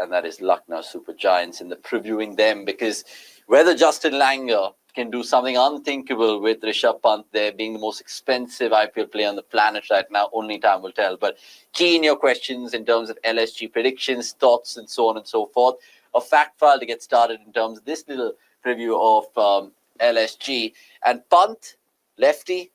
and that is Lucknow Super Giants, and the previewing them, because whether Justin Langer can do something unthinkable with Rishabh Pant there being the most expensive IPL player on the planet right now, only time will tell. But key in your questions in terms of LSG predictions, thoughts, and so on and so forth. A fact file to get started in terms of this little preview of LSG. And Pant, lefty.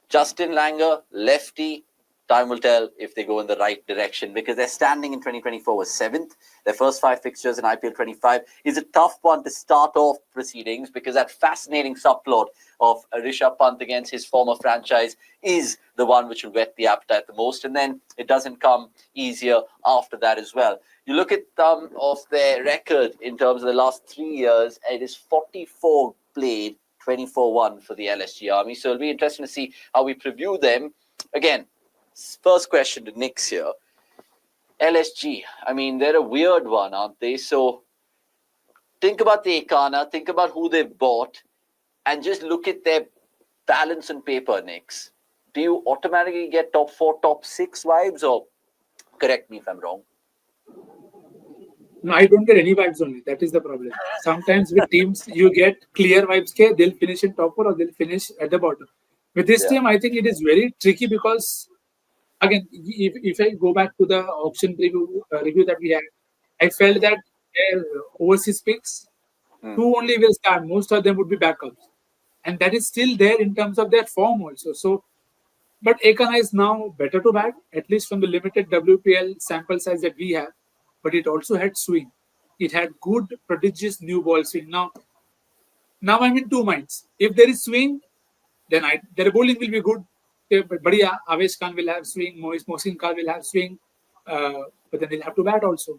Justin Langer, lefty. Time will tell if they go in the right direction, because their standing in 2024 was 7th. Their first 5 fixtures in IPL 25 is a tough one to start off proceedings, because that fascinating subplot of Rishabh Pant against his former franchise is the one which will whet the appetite the most. And then it doesn't come easier after that as well. You look at some of their record in terms of the last 3 years, it is 44 played, 24-1 for the LSG Army. So it'll be interesting to see how we preview them. Again, first question to Nick's here. LSG, I mean, they're a weird one, aren't they? So think about the Ekana, think about who they've bought, and just look at their balance on paper, Nicks. Do you automatically get top 4, top 6 vibes, or correct me if I'm wrong? No, I don't get any vibes only. That is the problem. Sometimes with teams, you get clear vibes. They'll finish in top 4 or they'll finish at the bottom. With this team, I think it is very tricky, because again, if I go back to the auction review that we had, I felt that overseas picks, 2 only will start. Most of them would be backups. And that is still there in terms of their form also. So, but Ekana is now better to bat, at least from the limited WPL sample size that we have. But it also had swing. It had good, prodigious new ball swing. Now I'm in 2 minds. If there is swing, then their bowling will be good. But yeah, Avesh Khan will have swing, Mohsin Khan will have swing, but then they'll have to bat also.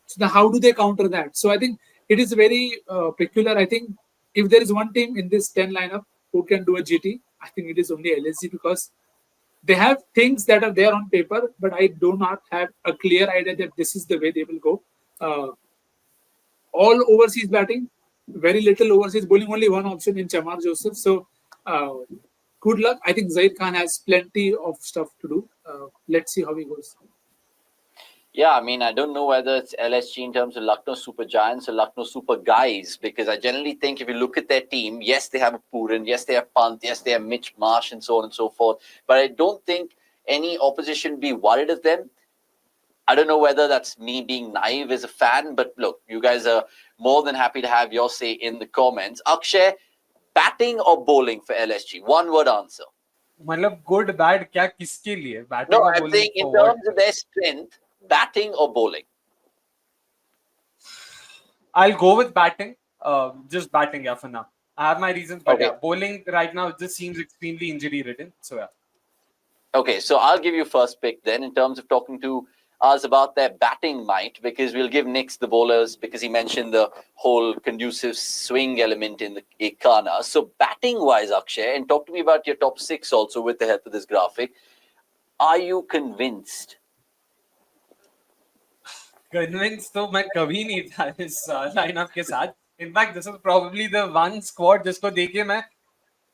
So now how do they counter that? So I think it is very peculiar. I think if there is one team in this 10 lineup who can do a GT, I think it is only LSG, because they have things that are there on paper, but I do not have a clear idea that this is the way they will go. All overseas batting, very little overseas bowling, only one option in Chamar Joseph. So good luck. I think Zaid Khan has plenty of stuff to do. Let's see how he goes. Yeah, I mean, I don't know whether it's LSG in terms of Lucknow Super Giants or Lucknow Super Guys, because I generally think if you look at their team, yes, they have a Puran, yes, they have Pant, yes, they have Mitch Marsh, and so on and so forth. But I don't think any opposition would be worried of them. I don't know whether that's me being naive as a fan, but look, you guys are more than happy to have your say in the comments. Akshay, batting or bowling for LSG? One word answer. मतलब good bad क्या किसके लिए? Batting No, or I'm bowling saying in terms of their strength, batting or bowling? I'll go with batting. Just batting, yeah, for now. I have my reasons, but Okay. yeah, bowling right now just seems extremely injury-ridden. So yeah. Okay, so I'll give you first pick then in terms of talking to us about their batting might, because we'll give Nick's the bowlers, because he mentioned the whole conducive swing element in the Ekana. So batting-wise, Akshay, and talk to me about your top 6 also with the help of this graphic. Are you convinced? Convinced तो मैं कभी नहीं था इस lineup के साथ. In fact, this is probably the one squad जिसको देखे मैं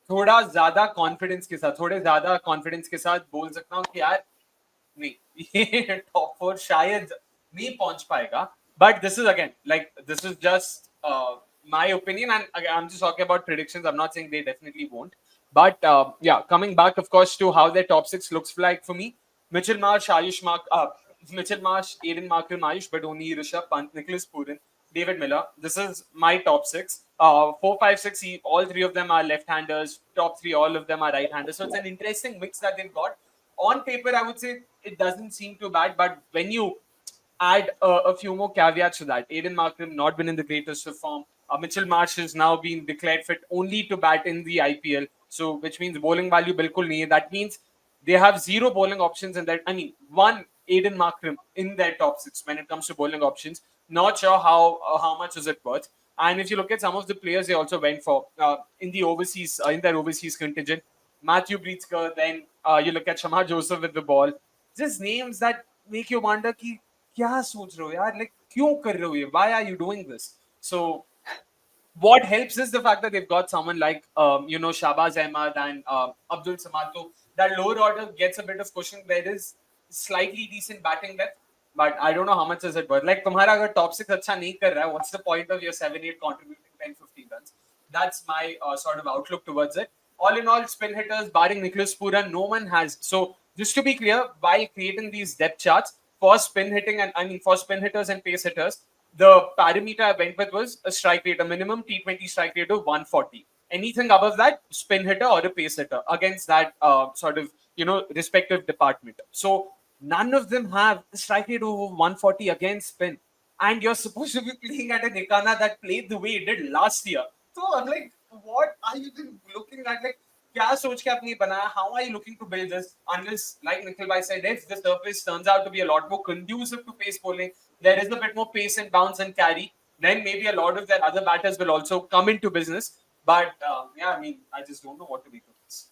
थोड़ा ज्यादा कॉन्फिडेंस के साथ बोल सकता हूँ कि यार नहीं ये टॉप 4 शायद नहीं पहुंच पाएगा. But this is again this is just my opinion, and I'm just talking about predictions. I'm not saying they definitely won't. But yeah, coming back, of course, to how their top 6 looks like for me: Mitchell Marsh, Aiden Markram, Ayush Badoni, Rishabh Pant, Nicholas Puran, David Miller. This is my top 6. 4, 5, 6, all 3 of them are left-handers. Top 3, all of them are right-handers. So it's an interesting mix that they've got. On paper, I would say it doesn't seem too bad, but when you add a few more caveats to that, Aiden Markram not been in the greatest of form. Mitchell Marsh has now been declared fit only to bat in the IPL, so which means bowling value bilkul nahi hai. That means they have 0 bowling options in that. I mean, one Aiden Markram in their top 6 when it comes to bowling options. Not sure how much is it worth. And if you look at some of the players they also went for in their overseas contingent, Matthew Breetzker, then you look at Shamar Joseph with the ball. Just names that make you wonder ki kya soch rahe ho yaar, like kyun kar rahe ho ye? Why are you doing this? So what helps is the fact that they've got someone like Shahbaz Ahmad and Abdul Samad. So that lower order gets a bit of cushion. There is slightly decent batting depth. but I don't know how much is it worth. Like, तुम्हारा अगर top 6 अच्छा नहीं कर रहा है, what's the point of your 7-8 contributing 10-15 runs? That's my sort of outlook towards it. All in all, spin hitters, barring Nicholas Puran, no one has. So, just to be clear, while creating these depth charts for spin hitting for spin hitters and pace hitters, the parameter I went with was a strike rate, a minimum T20 strike rate of 140. Anything above that, spin hitter or a pace hitter against that sort of respective department. So none of them have a strike rate over 140 against spin, and you're supposed to be playing at an Ikana that played the way it did last year. So I'm like, what are you looking at? Like, क्या सोच के आपने बनाया? How are you looking to build this? Unless, like Nikhil Bhai said, if the surface turns out to be a lot more conducive to pace bowling, there is a bit more pace and bounce and carry, then maybe a lot of their other batters will also come into business. But I mean, I just don't know what to make of this.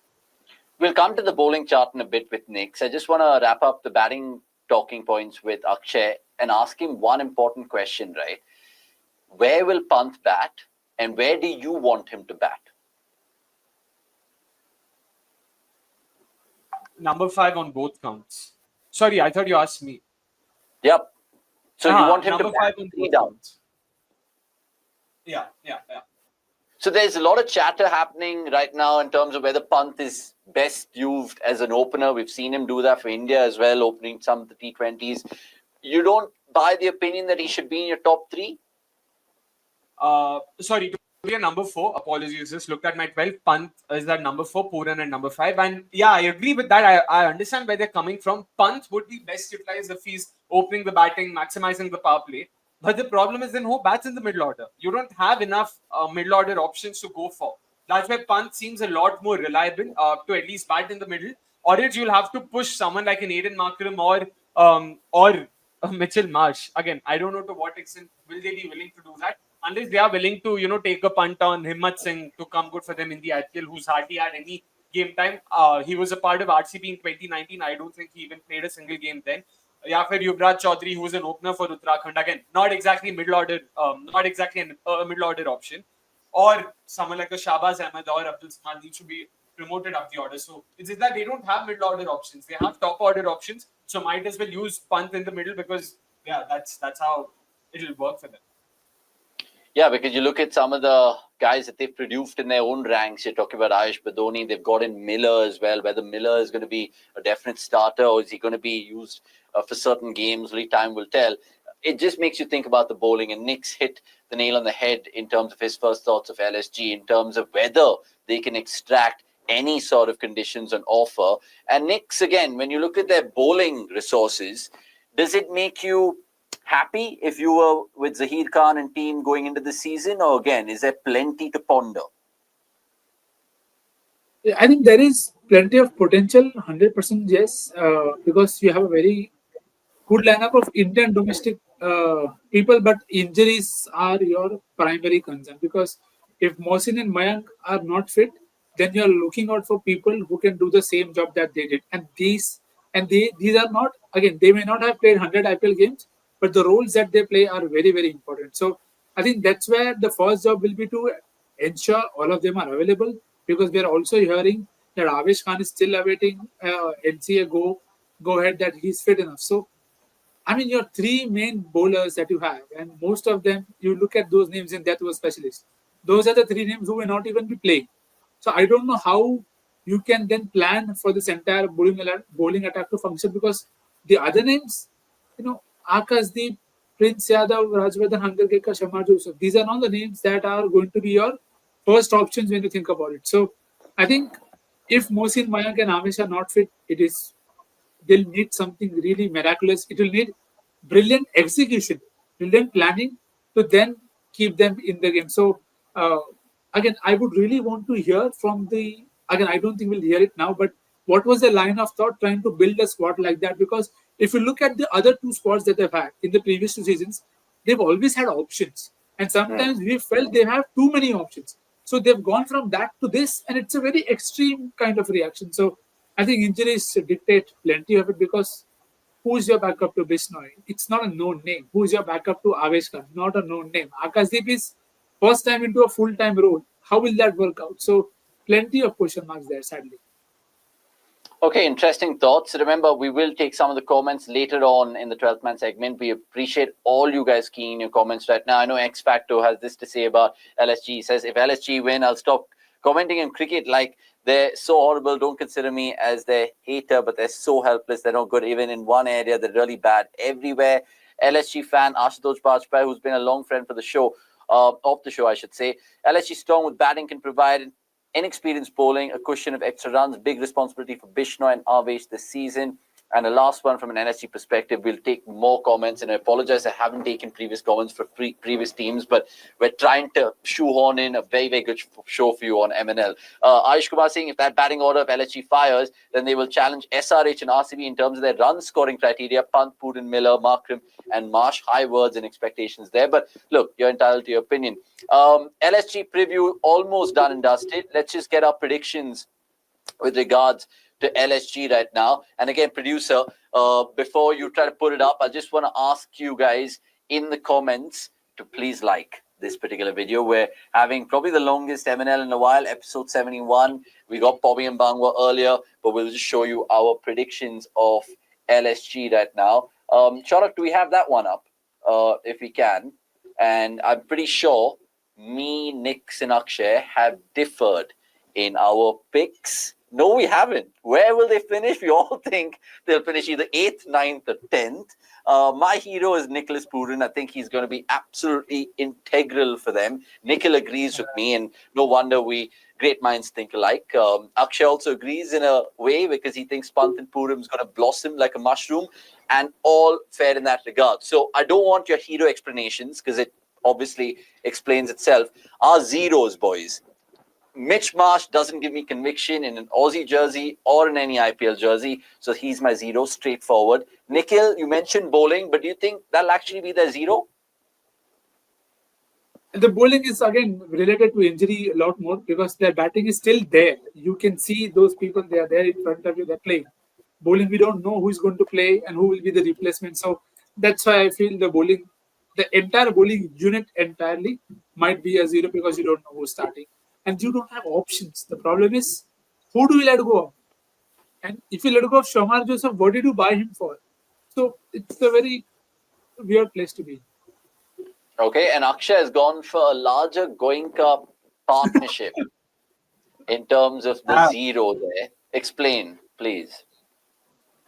We'll come to the bowling chart in a bit with Nix. I just want to wrap up the batting talking points with Akshay and ask him one important question, right? Where will Pant bat and where do you want him to bat? Number 5 on both counts. Sorry, I thought you asked me. Yep. So you want him to number bat 5 on 3 both down. counts. Yeah. So there's a lot of chatter happening right now in terms of whether Pant is best used as an opener. We've seen him do that for India as well, opening some of the T20s. You don't buy the opinion that he should be in your top 3? Sorry, to be a number 4, apologies, just looked at my 12. Pant is that number 4, Puran at number 5. And yeah, I agree with that. I understand where they're coming from. Pant would be best utilized if he's opening the batting, maximizing the power play. But the problem is then who bats in the middle order? You don't have enough middle order options to go for. That's why Pant seems a lot more reliable to at least bat in the middle. Or else you'll have to push someone like an Aiden Markram or Mitchell Marsh. Again, I don't know to what extent will they be willing to do that. Unless they are willing to, take a punt on Himmat Singh to come good for them in the IPL, who's hardly had any game time. He was a part of RCB in 2019. I don't think he even played a single game then. Yeah, for Yuvraj Chaudhary, who was an opener for Uttarakhand. Again, not exactly middle order, not exactly a middle order option. Or someone like a Shahbaz Ahmed or Abdul Samad needs to be promoted up the order. So it's just that they don't have middle order options. They have top order options. So might as well use Pant in the middle because that's how it'll work for them. Yeah, because you look at some of the guys that they've produced in their own ranks. You're talking about Ayush Badoni. They've got in Miller as well. Whether Miller is going to be a definite starter or is he going to be used for certain games, only time will tell. It just makes you think about the bowling. And Nick's hit the nail on the head in terms of his first thoughts of LSG, in terms of whether they can extract any sort of conditions on offer. And Nick's, again, when you look at their bowling resources, does it make you happy if you were with Zaheer Khan and team going into the season, or again, is there plenty to ponder? I think there is plenty of potential, 100% yes, because you have a very good lineup of Indian domestic people, but injuries are your primary concern because if Mohsin and Mayank are not fit, then you are looking out for people who can do the same job that they did. And these are not, again, they may not have played 100 IPL games, but the roles that they play are very, very important. So I think that's where the first job will be to ensure all of them are available because we are also hearing that Avesh Khan is still awaiting NCA go ahead that he's fit enough. So I mean, your 3 main bowlers that you have, and most of them, you look at those names and that was specialist. Those are the 3 names who will not even be playing. So I don't know how you can then plan for this entire bowling attack to function because the other names, Akashdeep, Prince Yadav, Rajvardhan, Hangarkar, Shamar Joseph, these are not the names that are going to be your first options when you think about it. So I think if Mohsin, Mayank, and Amesh are not fit, they'll need something really miraculous. It will need brilliant execution, brilliant planning to then keep them in the game. So, again, I would really want to hear from again, I don't think we'll hear it now, but what was the line of thought trying to build a squad like that? Because if you look at the other 2 squads that they've had in the previous 2 seasons, they've always had options. And sometimes we felt they have too many options. So they've gone from that to this, and it's a very extreme kind of reaction. So I think injuries dictate plenty of it because who's your backup to Bisnoy? It's not a known name. Who's your backup to Avesh Khan? Not a known name. Akashdeep is first time into a full-time role. How will that work out? So plenty of question marks there, sadly. Okay, interesting thoughts. Remember, we will take some of the comments later on in the 12th man segment. We appreciate all you guys keying your comments right now. I know X Factor has this to say about LSG. He says, if LSG win, I'll stop commenting on cricket like they're so horrible. Don't consider me as their hater, but they're so helpless. They're not good even in one area. They're really bad everywhere. LSG fan Ashutosh Bajpai, who's been a long friend for the show, of the show, I should say. LSG strong with batting can provide inexperienced bowling, a cushion of extra runs, big responsibility for Bishnoi and Avesh this season. And the last one from an NSG perspective, we'll take more comments. And I apologize, I haven't taken previous comments for previous teams, but we're trying to shoehorn in a very, very good show for you on MNL. Ayush Kumar saying if that batting order of LSG fires, then they will challenge SRH and RCB in terms of their run scoring criteria. Pant, Purin, Miller, Markram, and Marsh. High words and expectations there. But look, you're entitled to your opinion. LSG preview almost done and dusted. Let's just get our predictions with regards to LSG right now. And again, producer, before you try to put it up, I just want to ask you guys in the comments to please like this particular video. We're having probably the longest MNL in a while, episode 71. We got Bobby and Bangwa earlier, but we'll just show you our predictions of LSG right now. Sharak, do we have that one up? If we can. And I'm pretty sure me, Nix, and Akshay have differed in our picks. No, we haven't. Where will they finish? We all think they'll finish either 8th, 9th, or 10th. My hero is Nicholas Purin. I think he's going to be absolutely integral for them. Nikhil agrees with me, and no wonder great minds think alike. Akshay also agrees in a way because he thinks Pant and Purim is going to blossom like a mushroom, and all fair in that regard. So I don't want your hero explanations because it obviously explains itself. Our zeros, boys. Mitch Marsh doesn't give me conviction in an Aussie jersey or in any IPL jersey. So he's my zero, straightforward. Nikhil, you mentioned bowling, but do you think that'll actually be their zero? The bowling is again related to injury a lot more because their batting is still there. You can see those people, they are there in front of you, they're playing. Bowling, we don't know who is going to play and who will be the replacement. So that's why I feel the entire bowling unit entirely might be a zero because you don't know who's starting. And you don't have options. The problem is, who do you let go of? And if you let go of Shamar Joseph, what did you buy him for? So it's a very weird place to be. Okay, and Akshay has gone for a larger Goenka partnership in terms of the zero there. Explain, please.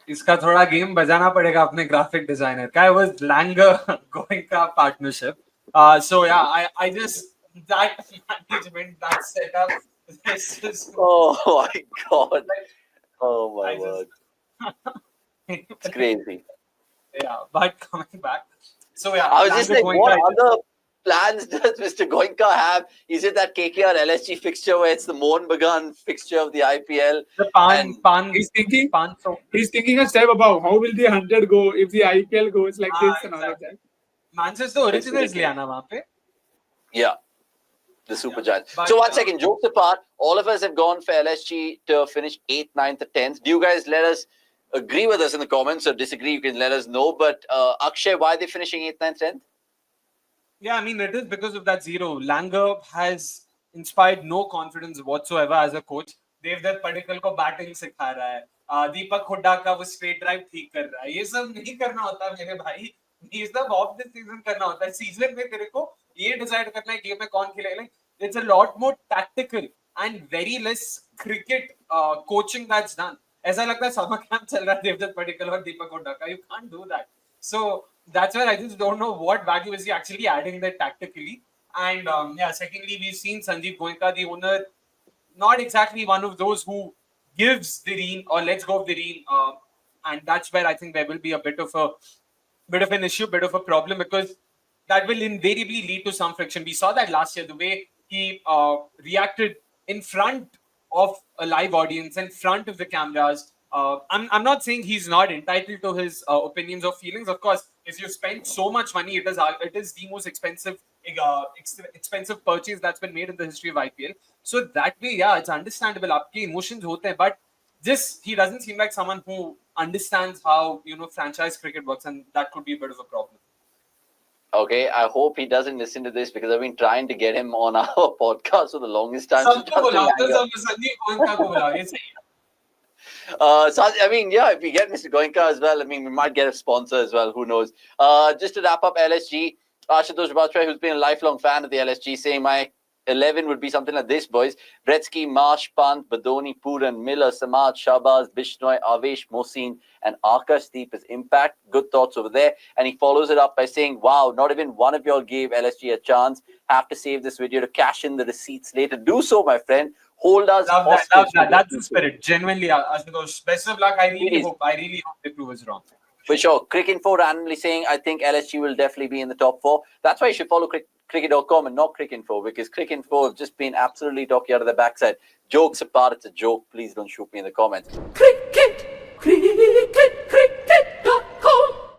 इसका थोड़ा game बजाना पड़ेगा अपने graphic designer का. It was Langer Goenka partnership. So yeah, I just that management, that setup. This is, oh my god! Oh my word! It's crazy. Yeah, but coming back. So yeah, I was just like, what other plans does Mr. Goenka have? Is it that KKR LSG fixture where it's the Mohan Bagan fixture of the IPL? The Pan. He's thinking a step above. How will the 100 go if the IPL goes like this and all of that? Manchester originals liya na wahan pe. Yeah. The Super Giants. So 1 second, jokes apart, all of us have gone for LSG to finish 8th, 9th, or 10th. Do you guys let us agree with us in the comments or disagree? You can let us know. But Akshay, why are they finishing 8th, 9th, 10th? Yeah, I mean, it is because of that zero. Langer has inspired no confidence whatsoever as a coach. Devdutt Padikkal को batting सिखा रहा है. Deepak Hooda का वो straight drive ठीक कर रहा है. ये सब नहीं करना होता मेरे भाई. ये सब off the season करना होता है. Season में तेरे को ये decide करना है game में कौन खेलेगा. It's a lot more tactical and very less cricket coaching that's done. ऐसा लगता है summer camp चल रहा है देवदत्त पडिक्कल और दीपक हुड्डा का. You can't do that. So that's where I just don't know what value is he actually adding there tactically. And secondly, we've seen Sanjeev Goenka, the owner, not exactly one of those who gives the rein or lets go of the rein. And that's where I think there will be a bit of an issue, bit of a problem, because that will invariably lead to some friction. We saw that last year, the way he reacted in front of a live audience, in front of the cameras. I'm not saying he's not entitled to his opinions or feelings. Of course, if you spend so much money, it is the most expensive purchase that's been made in the history of IPL. So that way, yeah, it's understandable. Aapke emotions hote hain, but he doesn't seem like someone who understands how franchise cricket works, and that could be a bit of a problem. Okay, I hope he doesn't listen to this because I've been trying to get him on our podcast for the longest time. I mean, yeah, if we get Mr. Goenka as well, I mean, we might get a sponsor as well. Who knows? Just to wrap up LSG, Ashutosh Bhattacharya, who's been a lifelong fan of the LSG, saying my 11 would be something like this, boys. Gretzky, Marsh, Pant, Badoni, Puran, Miller, Samad, Shabazz, Bishnoi, Avesh, Mohsin, and Akashdeep as impact. Good thoughts over there. And he follows it up by saying, wow, not even one of y'all gave LSG a chance. Have to save this video to cash in the receipts later. Do so, my friend. Hold us Love that. hostage. Love that. That's the spirit. Genuinely, Ashutosh. Best of luck. I really Please. hope they prove us wrong. For sure. Cricket.info randomly saying, I think LSG will definitely be in the top 4. That's why you should follow cricket.com and not Cricket.info, because Cricket.info have just been absolutely talking out of their backside. Jokes apart, it's a joke. Please don't shoot me in the comments. Cricket, cricket.